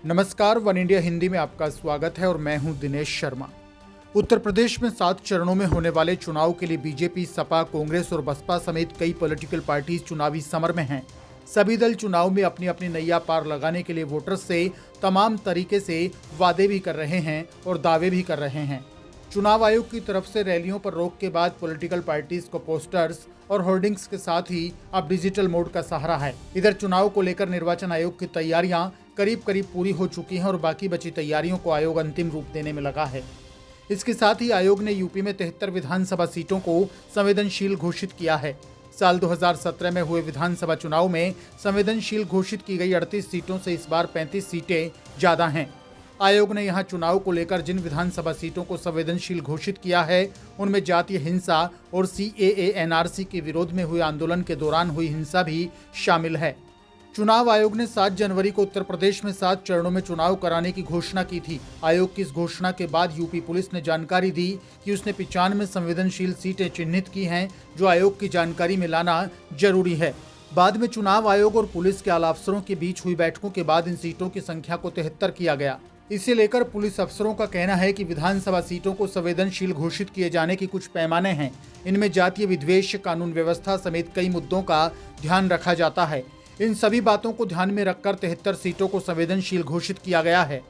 नमस्कार, one India Hindi में आपका स्वागत है और मैं हूं दिनेश शर्मा। उत्तर प्रदेश में 7 चरणों में होने वाले चुनाव के लिए बीजेपी, सपा, कांग्रेस और बसपा समेत कई पॉलिटिकल पार्टीज चुनावी समर में हैं। सभी दल चुनाव में अपनी अपनी नैया पार लगाने के लिए वोटर्स से तमाम तरीके से वादे भी कर रहे हैं और दावे भी कर रहे हैं। चुनाव आयोग की तरफ से रैलियों पर रोक के बाद पॉलिटिकल पार्टीज को पोस्टर्स और होर्डिंग्स के साथ ही अब डिजिटल मोड का सहारा है। इधर चुनाव को लेकर निर्वाचन आयोग की तैयारियां करीब पूरी हो चुकी हैं और बाकी बची तैयारियों को आयोग अंतिम रूप देने में लगा है। इसके साथ ही आयोग ने यूपी में 73 विधानसभा सीटों को संवेदनशील घोषित किया है। साल 2017 में हुए विधानसभा चुनाव में संवेदनशील घोषित की गई 38 सीटों से इस बार 35 सीटें ज्यादा हैं। आयोग ने यहां चुनाव को लेकर जिन विधानसभा सीटों को संवेदनशील घोषित किया है, उनमें जातीय हिंसा और CAA NRC के विरोध में हुए आंदोलन के दौरान हुई हिंसा भी शामिल है। चुनाव आयोग ने 7 जनवरी को उत्तर प्रदेश में 7 चरणों में चुनाव कराने की घोषणा की थी। आयोग की इस घोषणा के बाद यूपी पुलिस ने जानकारी दी कि उसने 95 संवेदनशील सीटें चिन्हित की हैं, जो आयोग की जानकारी में लाना जरूरी है। बाद में चुनाव आयोग और पुलिस के आला अफसरों के बीच हुई बैठकों के बाद इन सीटों की संख्या को 73 किया गया। इसे लेकर पुलिस अफसरों का कहना है कि विधानसभा सीटों को संवेदनशील घोषित किए जाने की कुछ पैमाने हैं। इनमें जातीय विद्वेष, कानून व्यवस्था समेत कई मुद्दों का ध्यान रखा जाता है। इन सभी बातों को ध्यान में रखकर 73 सीटों को संवेदनशील घोषित किया गया है।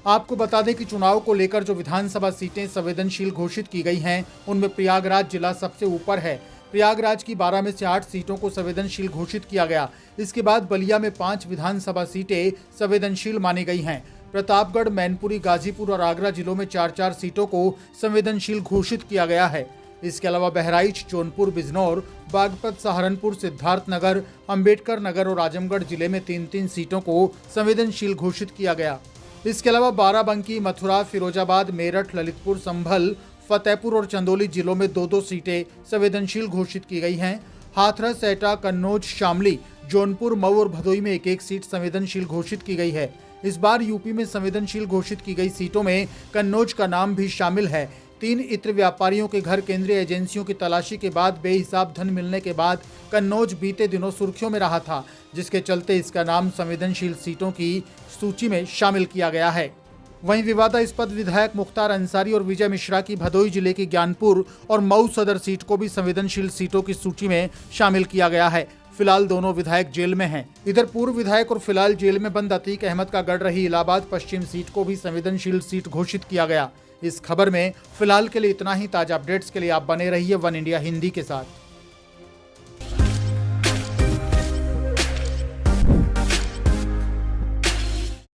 आपको बता दें कि चुनाव को लेकर जो विधानसभा सीटें संवेदनशील घोषित की गई हैं, उनमें प्रयागराज जिला सबसे ऊपर है। प्रयागराज की 12 में से 8 सीटों को संवेदनशील घोषित किया गया। इसके बाद बलिया में 5 विधानसभा सीटें संवेदनशील मानी गई हैं। प्रतापगढ़, मैनपुरी, गाजीपुर और आगरा जिलों में 4-4 सीटों को संवेदनशील घोषित किया गया है। इसके अलावा बहराइच, जौनपुर, बिजनौर, बागपत, सहारनपुर, सिद्धार्थनगर, अंबेडकर नगर और आजमगढ़ जिले में 3-3 सीटों को संवेदनशील घोषित किया गया। इसके अलावा बाराबंकी, मथुरा, फिरोजाबाद, मेरठ, ललितपुर, संभल, फतेहपुर और चंदौली जिलों में 2-2 सीटें संवेदनशील घोषित की गई हैं। हाथरस, एटा, कन्नौज, शामली, जौनपुर, मऊ और भदोई में 1-1 सीट संवेदनशील घोषित की गई है। इस बार यूपी में संवेदनशील घोषित की गई सीटों में कन्नौज का नाम भी शामिल है। 3 इत्र व्यापारियों के घर केंद्रीय एजेंसियों की तलाशी के बाद बेहिसाब धन मिलने के बाद कन्नौज बीते दिनों सुर्खियों में रहा था, जिसके चलते इसका नाम संवेदनशील सीटों की सूची में शामिल किया गया है। वहीं विवादास्पद विधायक मुख्तार अंसारी और विजय मिश्रा की भदोई जिले की ज्ञानपुर और मऊ सदर सीट को भी संवेदनशील सीटों की सूची में शामिल किया गया है। फिलहाल दोनों विधायक जेल में हैं। इधर पूर्व विधायक और फिलहाल जेल में बंद अतीक अहमद का गढ़ रही इलाहाबाद पश्चिम सीट को भी संवेदनशील सीट घोषित किया गया। इस खबर में फिलहाल के लिए इतना ही। ताजा अपडेट्स के लिए आप बने रहिए वन इंडिया हिंदी के साथ।